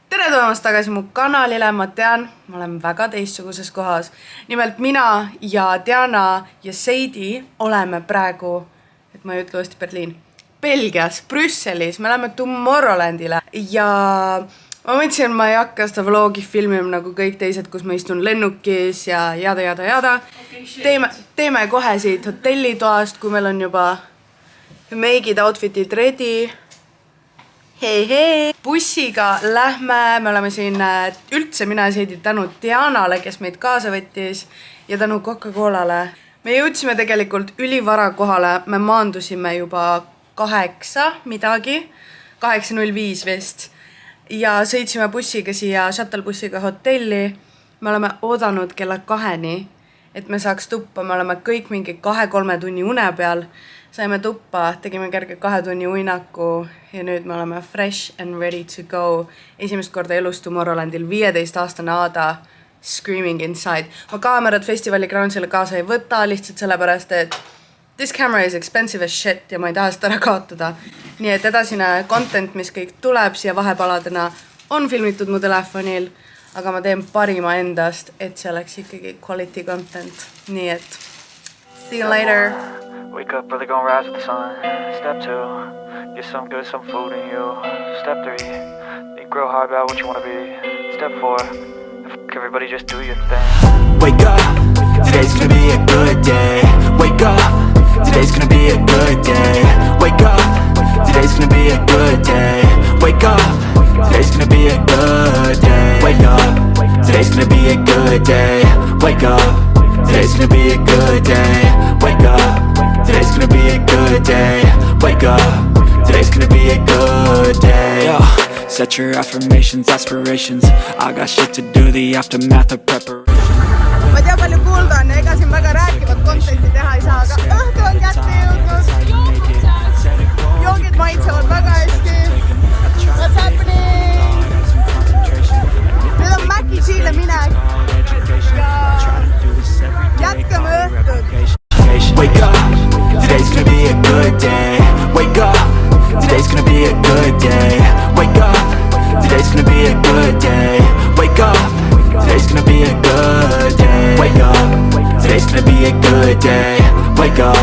Tere tulemast tagasi mu kanalile, ma tean, ma olen väga teistsuguses kohas. Nimelt mina ja Diana ja Seidi oleme praegu, et ma ei ütle uuesti Berliin, Belgias, Brüsselis, me läheme Tomorrowlandile ja ma mõtlesin, ma ei hakka seda vlogi filmima nagu kõik teised, kus ma istun lennukis ja jada. Teeme kohe siit hotellitoast, kui meil on juba make'id, outfitid ready. Hei! Bussiga lähme, me oleme siin üldse mina ja Seidi tänu Dianale, kes meid kaasa võttis ja tänu Coca-Colale. Me jõudsime tegelikult ülivara kohale, me maandusime juba 8 midagi, 8.05 vist ja sõitsime bussiga siia shuttlebussiga hotelli. Me oleme oodanud kella 2-ni, et me saaks tuppa, me oleme kõik mingi 2-3 tunni une peal. Saime tuppa, tegime kerge 2 tunni uinaku ja nüüd me oleme fresh and ready to go. Esimest korda elus Tomorrowlandil 15-aastane Aada screaming inside. Ma kaamerad festivali Groundsile kaasa ei võta lihtsalt sellepärast, et this camera is expensive as shit ja ma ei taha seda ära kaotada. Nii et edasine content, mis kõik tuleb siia vahepaladena, on filmitud mu telefonil, aga ma teen parima endast, et see oleks ikkagi quality content. Nii et see you later! Wake up, brother, gonna rise with the sun. Step 2, get some good, some food in you. Step 3, think real hard about what you wanna be. Step 4, everybody just do your thing. Wake up, today's gonna be a good day. Wake up, today's gonna be a good day. Wake up, today's gonna be a good day. Wake up, today's gonna be a good day. Wake up, today's gonna be a good day. Wake up, today's gonna be a good day. Wake up. Today's gonna be a good day. Wake up. Today's gonna be a good day. Yo, set your affirmations, aspirations. I got shit to do, the aftermath of preparation. Ma ei tea palju kuulda on ja ega siin väga rääkivat contenti teha ei saa, aga õhtu on kätte jõudnud. Joogid maitsevad väga hästi. What's happening? Nüüd on Maci G'le minek ja jätkame õhtut. Wake up, today's gonna be a good day. Wake up, today's gonna be a good day. Wake up, today's gonna be a good day. Wake up, today's gonna be a good day. Wake up, today's gonna be a good day. Wake up,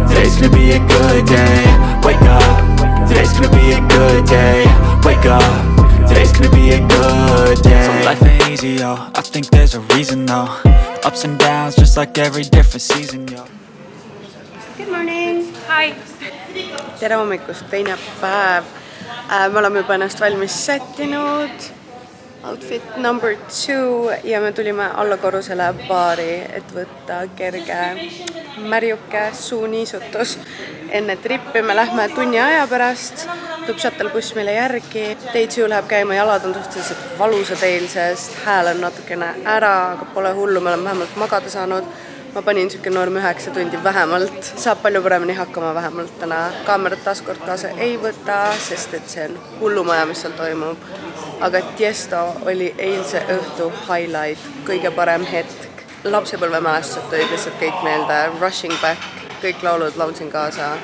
today's gonna be a good day. Wake up, today's gonna be a good day. Wake up, today's gonna be a good day. So life ain't easy, yo. I think there's a reason, though. Ups and downs, just like every different season, yo. Good morning! Hi! Tere hommikust, teine päev. Me oleme juba ennast valmis sättinud. Outfit number 2 ja me tulime alla korrusele baari, et võtta kerge märjuke suuniisutus. Enne trippi me lähme tunni aja pärast. Tuleb shuttlebuss meile järgi. Day 2 läheb käima, jalad on suhteliselt valusad eilsest. Hääl on natukene ära, aga pole hullu, me oleme vähemalt magada saanud. Ma panin siuke norm 9 tundi vähemalt. Saab palju paremini hakkama vähemalt täna. Kaamerat taaskord kaasa ei võta, sest et see on hullumaja, mis seal toimub. Aga Tiesto oli eilse õhtu highlight, kõige parem hetk. Lapsepõlve mälestused tulid lihtsalt kõik meelde. Rushing Back, kõik laulud laulsin kaasa.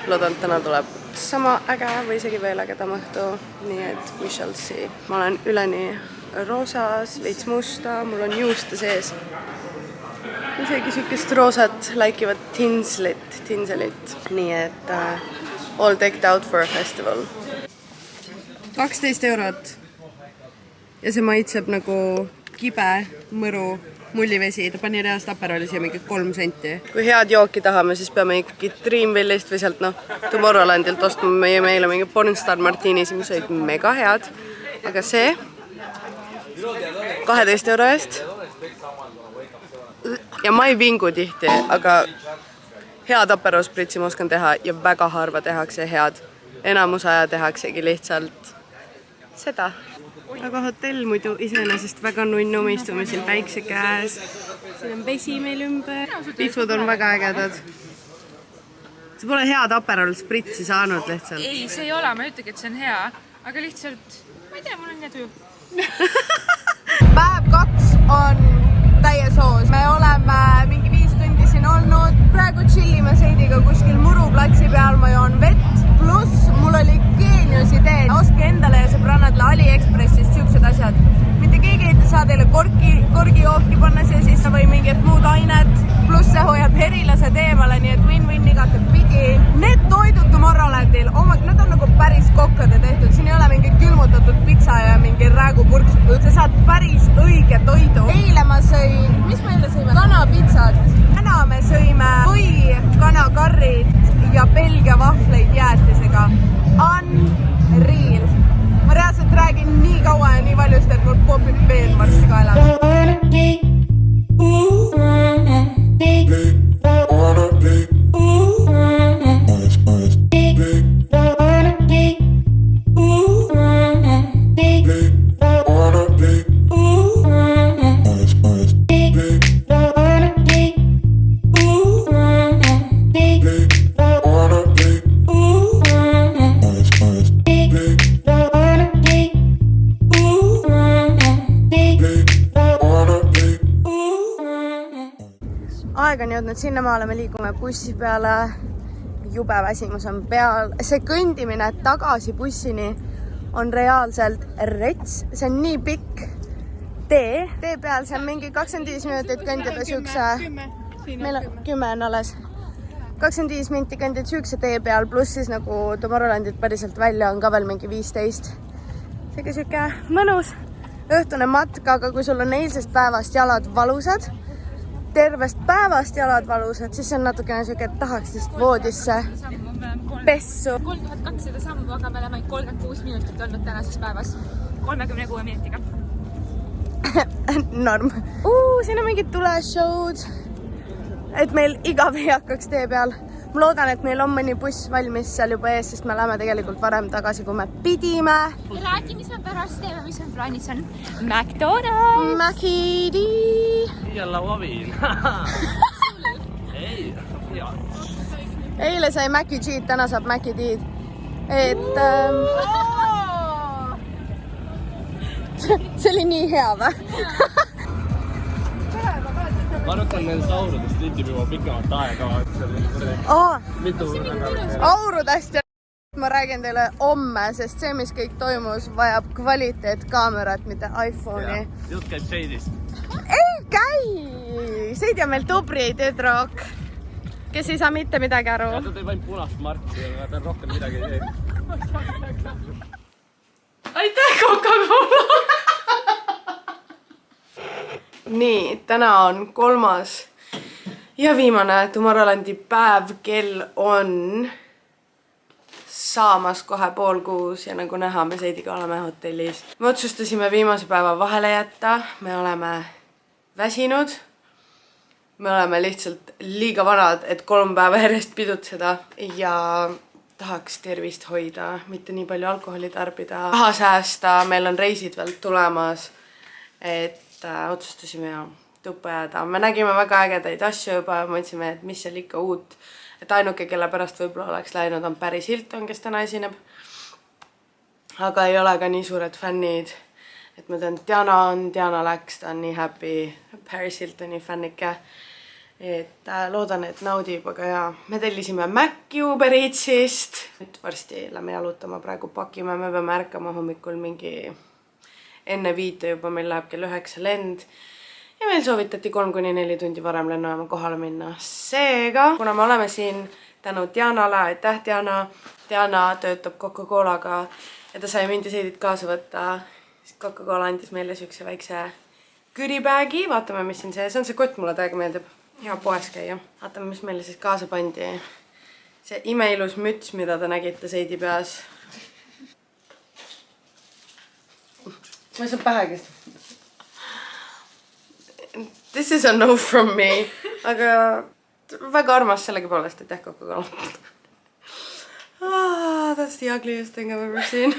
Loodan, täna tuleb sama äge või isegi veel ägedam õhtu. Nii et we shall see. Ma olen üleni roosas, veits musta, mul on juuste sees. Isegi sükest roosat läikivad tinselit. Nii et all decked out for a festival. 12 eurot. Ja see maitseb nagu kibe, mõru, mullivesi. Ta pani reast Aperoli siia mingi 3 senti. Kui head jooki tahame, siis peame ikkagi Dreamville'ist või sealt Tomorrowlandilt ostma. Me jõime eile mingi Pornstar Martinis, mis olid mega head. Aga see 12 euro eest. Ja ma ei vingu tihti, aga head aperospritsi ma oskan teha ja väga harva tehakse head. Enamus aja tehaksegi lihtsalt seda. Aga hotell muidu iseenesest väga nunnu, me istume siin päikse käes. Siin on vesi meil ümber. Pihvud on väga ägedad. Sa pole head aperolspritsi saanud lihtsalt. Ei, see ei ole, ma ei ütlegi, et see on hea. Aga lihtsalt, ma ei tea, mul on nii tuju. Päev 2 on täies hoos. Me oleme mingi 5 tundi siin olnud. Praegu chillime Seidiga kuskil Muru platsi peal. Ma joon teile korgijooki panna siia sisse või mingit muud ainet. Pluss see hoiab herilased eemale, nii et win-win igatepidi. Need toidud Tomorrowlandil, nad on nagu päris kokkade tehtud. Siin ei ole mingi külmutatud pitsa ja mingi räägupurks. Sa saad päris õige toidu. Eile ma sõin, mis me eile sõime? Kanapitsat. Täna me sõime või kanakarrid ja Belgia vahvleid jäätisega. Unreal. Ma reaalselt räägin nii kaua ja nii valjust, et mul popib veel varsti kaela. Aeg on jõudnud sinnamaale, me liigume bussi peale, jube väsimus on peal. See kõndimine tagasi bussini on reaalselt rets, see on nii pikk tee peal, see on mingi 25 minutit kõndib ja siukse, meil on 10 on alles, 25 minutit kõndib siukse tee peal, pluss siis nagu Tomorrowlandilt päriselt välja on ka veel mingi 15. Seega siuke mõnus õhtune matk, aga kui sul on eilsest päevast jalad valusad, tervest päevast jalad valusad, siis see on natukene siuke, et tahaks lihtsalt voodisse pessu. 3200 sammu, aga me oleme 36 minutit olnud tänases päevas 36 minutiga. Norm. Siin on mingid tuleshowd, et meil igav ei hakkaks tee peal. Ma loodan, et meil on mõni buss valmis seal juba ees, sest me läheme tegelikult varem tagasi, kui me pidime. Räägi, mis me pärast teeme, mis on plaanis on McDonald's. Mäkidi. Ja lauaviin. Ei, hea. Eile sai Maci G'd, täna saab Maci D'd. Et see oli nii hea või? Ma arvan, nendest aurudest liitib juba pikemat aega. Mitu aurudest ja ma räägin teile homme, sest see, mis kõik toimus, vajab kvaliteetkaamerat, mitte iPhone'i. Jutt käib Seidist. Ei käi! Seidi on meil tubri tüdruk, kes ei saa mitte midagi aru. Ja ta teeb ainult punast martsi ja ta rohkem midagi ei tee. Aitäh, Coca-Cola! Nii, täna on 3. ja viimane Tomorrowlandi päev. Kell on saamas kohe 5:30 ja nagu näha, me Seidiga oleme hotellis. Me otsustasime viimase päeva vahele jätta. Me oleme väsinud. Me oleme lihtsalt liiga vanad, et 3 päeva järjest pidutseda ja tahaks tervist hoida, mitte nii palju alkoholi tarbida, raha säästa, meil on reisid veel tulemas, et otsustasime tuppa jääda. Me nägime väga ägedaid asju juba ja mõtlesime, et mis seal ikka uut, et ainuke, kelle pärast võib-olla oleks läinud, on Paris Hilton, kes täna esineb. Aga ei ole ka nii suured fännid, et ma tean, Diana läks, ta on nii happy, Paris Hiltoni fännike. Et loodan, et naudib, aga jaa, me tellisime Maci Uber Eatsist. Nüüd varsti lähme jalutama, praegu pakime, me peame ärkama hommikul mingi enne 5 juba, meil läheb kell 9 lend. Ja meil soovitati 3–4 tundi varem lennujaama kohale minna. Seega, kuna me oleme siin tänu Dianale, aitäh Diana. Diana töötab Coca-Colaga ja ta sai mind ja Seidit kaasa võtta. Coca-Cola andis meile siukse väikse külibäägi. Vaatame, mis siin see on see kott, mulle täiega meeldib. Hea poes käia. Vaatame, mis meile siis kaasa pandi. See imeilus müts, mida te nägite Seidi peas. Ma ei saa pähegist. This is a no from me. Aga väga armas sellegipoolest, et Coca-Cola. That's the ugliest thing I've ever seen.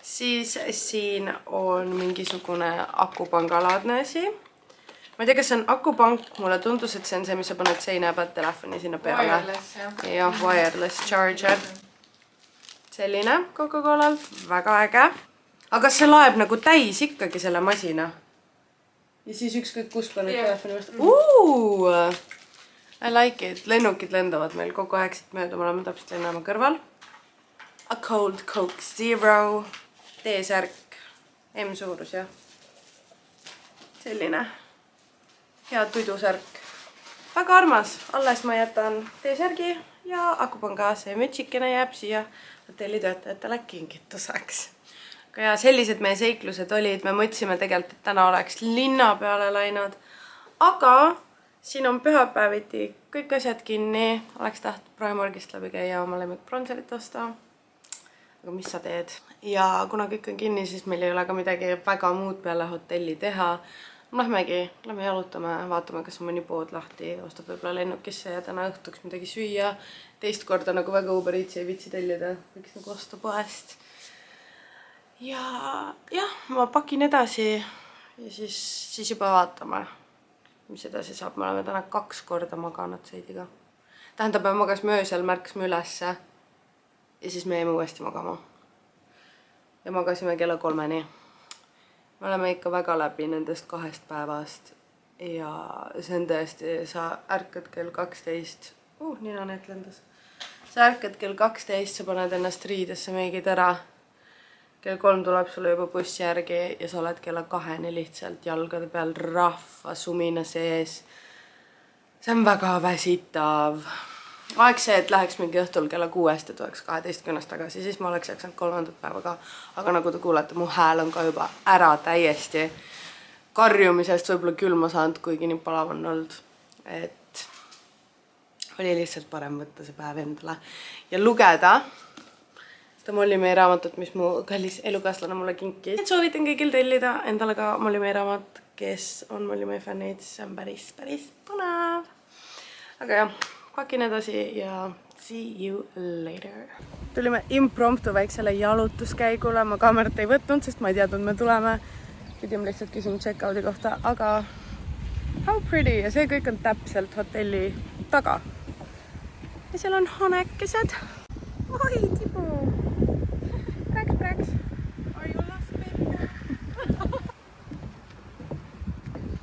Siis siin on mingisugune akupangalaadne asi. Ma ei tea, kas see on akupank. Mulle tundus, et see on see, mis sa paned seina ja paned telefoni sinna peale. Wireless, jah. Ja, wireless charger. Selline Coca-Colalt. Väga äge. Aga see laeb nagu täis ikkagi selle masina. Ja siis ükskõik kus paned telefoni vastu. I like it. Lennukid lendavad meil kogu aeg siit mööda. Me oleme täpselt lennujaama kõrval. A cold Coke Zero. T-särk. M-suurus, jah. selline hea tudusärk. Väga armas, alles ma jätan T-särgi ja Akupanga see mütsikene jääb siia hotellitöötajatele kingituseks. Aga ja sellised meie seiklused olid, me mõtlesime tegelikult, et täna oleks linna peale läinud, aga siin on pühapäeviti kõik asjad kinni, oleks tahtnud Primarkist läbi käia oma lemmikbronzerit osta. Aga mis sa teed? Ja kuna kõik on kinni, siis meil ei ole ka midagi väga muud peale hotelli teha. Lähme jalutame, vaatame, kas on mõni pood lahti, ostab võib-olla lennukisse ja täna õhtuks midagi süüa. Teist korda nagu väga Uber Eatsi ei vitsi tellida, võiks nagu osta poest. Ja jah, ma pakin edasi ja siis juba vaatame, mis edasi saab. Me oleme täna 2 korda maganud Seidiga. Tähendab, me magasime öösel, märkasime ülesse ja siis me jäime uuesti magama. Ja magasime kella 3-ni. Me oleme ikka väga läbi nendest 2 päevast ja see on tõesti, sa ärkad kell 12. Nina need lendas. Sa ärkad kell 12, sa paned ennast riidesse, meigid ära. Kell 3 tuleb sulle juba bussi järgi ja sa oled kella 2-ni lihtsalt jalgade peal rahva sumina sees. See on väga väsitav. Aeg see, et läheks mingi õhtul kella 6 ja tuleks 12 tagasi, siis ma oleks jaksanud 3. päeva ka. Aga nagu te kuulete, mu hääl on ka juba ära täiesti. Karjumisest võib-olla külma saanud, kuigi nii palav on olnud. Et oli lihtsalt parem võtta see päev endale ja lugeda seda Mollimee raamatut, mis mu kallis elukaaslane mulle kinkis. Soovitan kõigil tellida endale ka Mollimee raamat, kes on Mollimee fännid, see on päris põnev. Aga jah, pakin edasi ja see you later. Tulime impromptu väiksele jalutuskäigule, ma kaamerat ei võtnud, sest ma ei teadnud, me tuleme. Pidime lihtsalt küsima check-out'i kohta, aga how pretty ja see kõik on täpselt hotelli taga. Ja seal on hanekesed. Oi, Tibu! Praks. Are you lost, baby?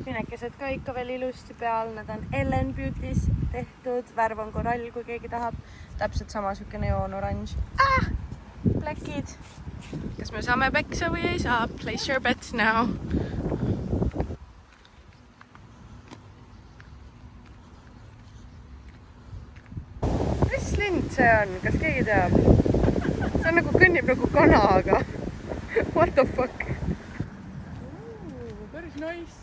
Pinekesed ka ikka veel ilusti peal, need on Ellen Beauty's tehtud, värv on korall, kui keegi tahab. Täpselt sama sükene joon oranž. Plekid. Kas me saame peksa või ei saa? Place your bets now. Mis lind see on? Kas keegi teab? See on nagu kõnnib nagu kana, aga what the fuck? Päris nice.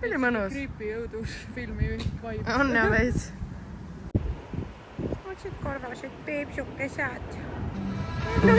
Oli mõnus. Creepy õudusfilmi vibe. On ja veits. Otsid korvasid peepsukesed. No